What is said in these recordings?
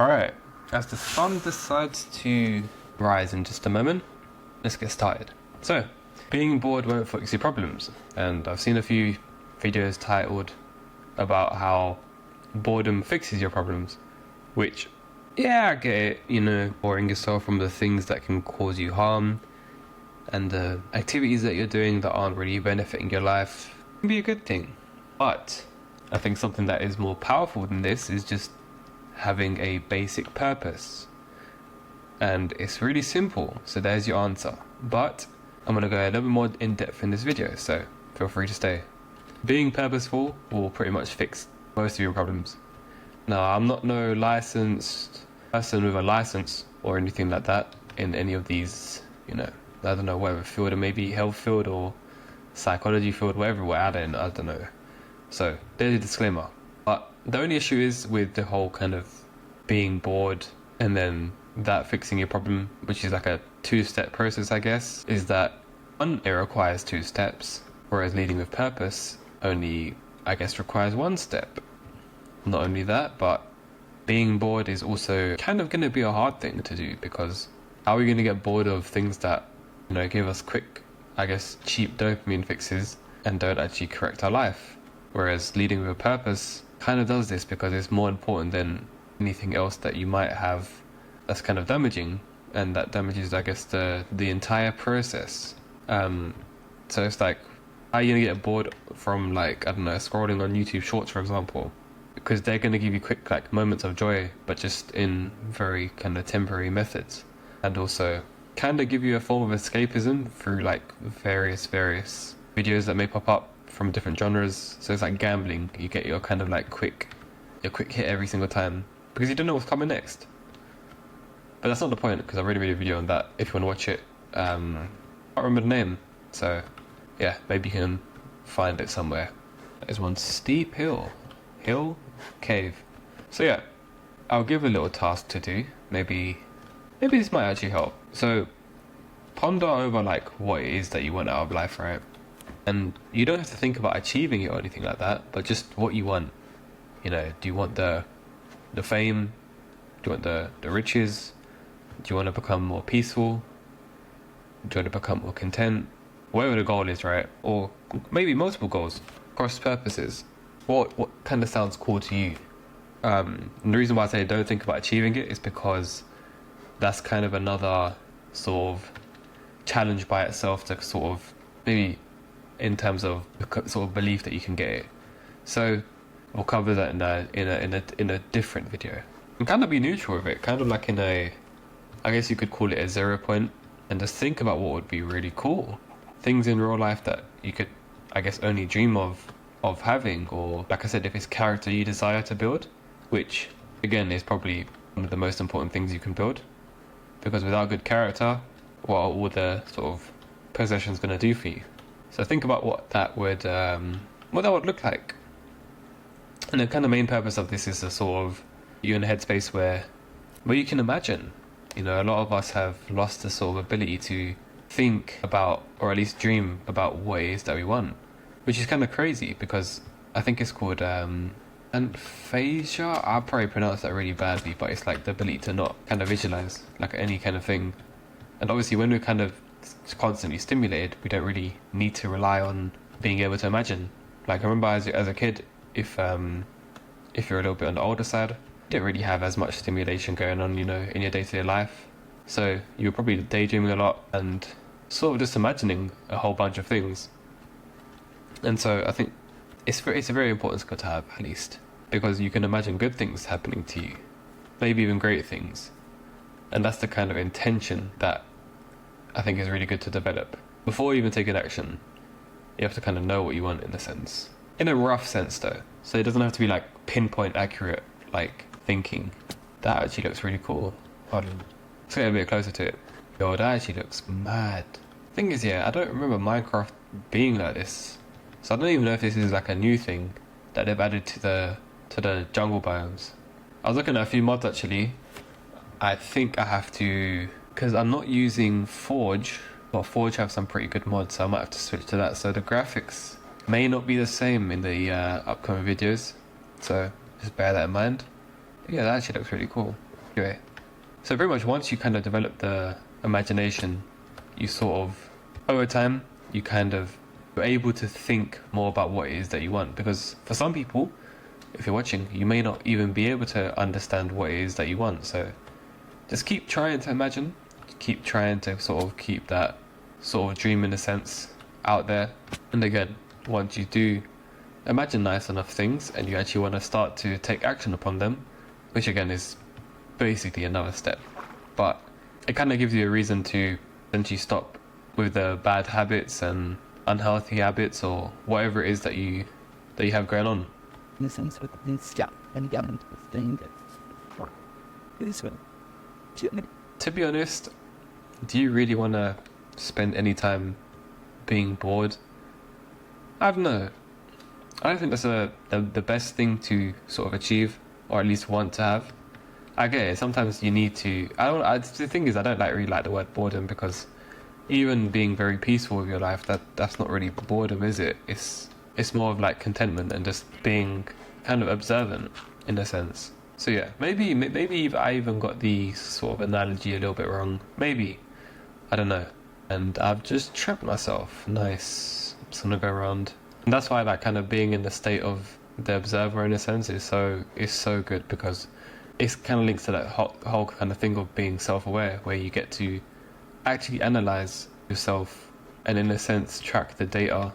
Alright, as the sun decides to rise in just a moment, let's get started. So, being bored won't fix your problems, and I've seen a few videos titled about how boredom fixes your problems, which, yeah, I get it, you know, boring yourself from the things that can cause you harm, and the activities that you're doing that aren't really benefiting your life can be a good thing. But I think something that is more powerful than this is just having a basic purpose. And it's really simple, so there's your answer. But I'm going to go a little bit more in depth in this video, so feel free to stay. Being purposeful will pretty much fix most of your problems. Now, I'm not no licensed person with a license or anything like that in any of these, you know, I don't know, whatever field, or maybe health field or psychology field, wherever we're at in, I don't know. So there's a disclaimer. But the only issue is with the whole kind of being bored and then that fixing your problem, which is like a two-step process, I guess, is that one, it requires 2 steps, whereas leading with purpose only, I guess, requires 1 step. Not only that, but being bored is also kind of going to be a hard thing to do, because how are we going to get bored of things that, you know, give us quick, I guess, cheap dopamine fixes and don't actually correct our life? Whereas leading with a purpose kind of does this, because it's more important than anything else that you might have that's kind of damaging, and that damages, I guess, the entire process. So it's like, how are you gonna get bored from, like, I don't know, scrolling on YouTube Shorts, for example? Because they're gonna give you quick, like, moments of joy, but just in very kind of temporary methods, and also kind of give you a form of escapism through like various videos that may pop up from different genres. So it's like gambling. You get your kind of like quick hit every single time because you don't know what's coming next. But that's not the point, because I've already made a video on that if you want to watch it. I can't remember the name, so yeah, maybe you can find it somewhere. There's one steep cave. So yeah, I'll give a little task to do. Maybe this might actually help. So ponder over like what it is that you want out of life, right? And you don't have to think about achieving it or anything like that, but just what you want. You know, do you want the fame? Do you want the riches? Do you want to become more peaceful? Do you want to become more content? Whatever the goal is, right? Or maybe multiple goals, cross purposes. What kind of sounds cool to you? And the reason why I say don't think about achieving it is because that's kind of another sort of challenge by itself to sort of, maybe in terms of sort of belief that you can get it. So we'll cover that in a different video. And kind of be neutral with it, kind of like in a, I guess you could call it a 0 point, and just think about what would be really cool. Things in real life that you could, I guess, only dream of having, or like I said, if it's character you desire to build, which again is probably one of the most important things you can build, because without good character, what are all the sort of possessions going to do for you? So think about what that would look like. And the kind of main purpose of this is to sort of you in a headspace where you can imagine. You know, a lot of us have lost the sort of ability to think about, or at least dream about, what it is that we want, which is kind of crazy, because I think it's called aphasia. I'll probably pronounce that really badly, but it's like the ability to not kind of visualize like any kind of thing. And obviously when we're kind of constantly stimulated, we don't really need to rely on being able to imagine. Like I remember as a kid, if you're a little bit on the older side, you don't really have as much stimulation going on, you know, in your day-to-day life. So you were probably daydreaming a lot and sort of just imagining a whole bunch of things. And so I think it's a very important skill to have, at least, because you can imagine good things happening to you, maybe even great things. And that's the kind of intention that I think is really good to develop. Before you even take an action, you have to kind of know what you want, in a sense. In a rough sense though. So it doesn't have to be like pinpoint accurate, like thinking. That actually looks really cool. Hold on. Let's get a bit closer to it. Yo, that actually looks mad. Thing is, yeah, I don't remember Minecraft being like this. So I don't even know if this is like a new thing that they've added to the jungle biomes. I was looking at a few mods actually. I think I have to, because I'm not using Forge. Well, Forge have some pretty good mods, so I might have to switch to that. So the graphics may not be the same in the upcoming videos, so just bear that in mind. But yeah, that actually looks really cool. Anyway, so pretty much once you kind of develop the imagination, you sort of, over time, you kind of, you're able to think more about what it is that you want. Because for some people, if you're watching, you may not even be able to understand what it is that you want. So just keep trying to imagine, keep trying to sort of keep that sort of dream in a sense out there. And again, once you do imagine nice enough things and you actually want to start to take action upon them, which again is basically another step, but it kind of gives you a reason to essentially stop with the bad habits and unhealthy habits or whatever it is that you have going on. In a sense, with this job and government thing this one. To be honest, do you really want to spend any time being bored? I don't know. I don't think that's the best thing to sort of achieve, or at least want to have. I get it. Sometimes you need to. The thing is, I don't really like the word boredom, because even being very peaceful with your life, that's not really boredom, is it? It's more of like contentment and just being kind of observant in a sense. So yeah, maybe I even got the sort of analogy a little bit wrong. Maybe, I don't know. And I've just trapped myself. Nice. I'm just gonna go around. And that's why like kind of being in the state of the observer in a sense is so good, because it's kind of links to that whole kind of thing of being self-aware, where you get to actually analyze yourself and in a sense track the data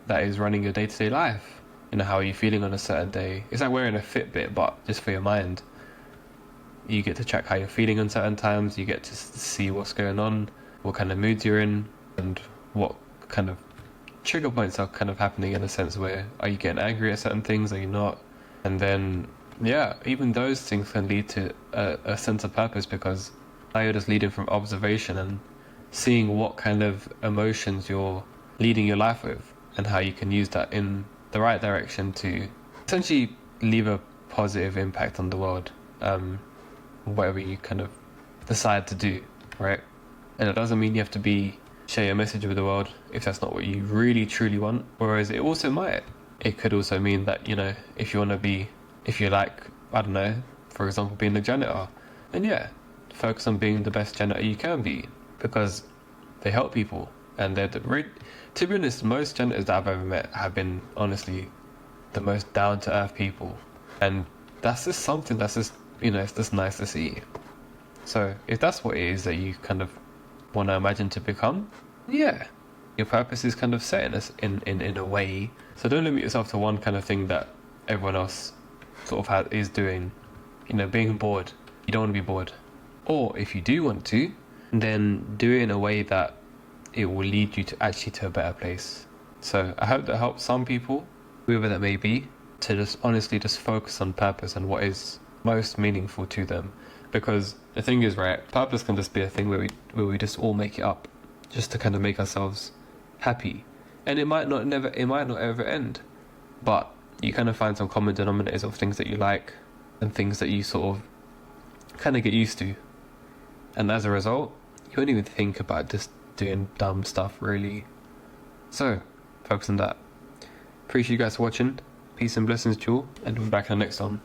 that is running your day-to-day life. You know, how are you feeling on a certain day? It's like wearing a Fitbit, but just for your mind. You get to track how you're feeling on certain times, you get to see what's going on, what kind of moods you're in, and what kind of trigger points are kind of happening in a sense, where are you getting angry at certain things, are you not? And then yeah, even those things can lead to a sense of purpose, because now you're just leading from observation and seeing what kind of emotions you're leading your life with, and how you can use that in the right direction to essentially leave a positive impact on the world, whatever you kind of decide to do, right? And it doesn't mean you have to share your message with the world if that's not what you really truly want. Whereas it also might. It could also mean that, you know, if you like, I don't know, for example, being a janitor, then yeah, focus on being the best janitor you can be, because they help people, and to be honest, most janitors that I've ever met have been honestly the most down-to-earth people, and that's just something that's just, you know, it's just nice to see. So if that's what it is that you kind of want to imagine to become, yeah, your purpose is kind of set in a way. So don't limit yourself to one kind of thing that everyone else sort of is doing. You know, being bored, you don't want to be bored. Or if you do want to, then do it in a way that it will lead you to a better place. So I hope that helps some people, whoever that may be, to just honestly just focus on purpose and what is most meaningful to them. Because the thing is, right, purpose can just be a thing where we just all make it up just to kind of make ourselves happy, and it might not ever end, but you kind of find some common denominators of things that you like and things that you sort of kind of get used to, and as a result you won't even think about just doing dumb stuff really. So focus on that. Appreciate you guys for watching. Peace and blessings to you all, and we'll be back in the next one.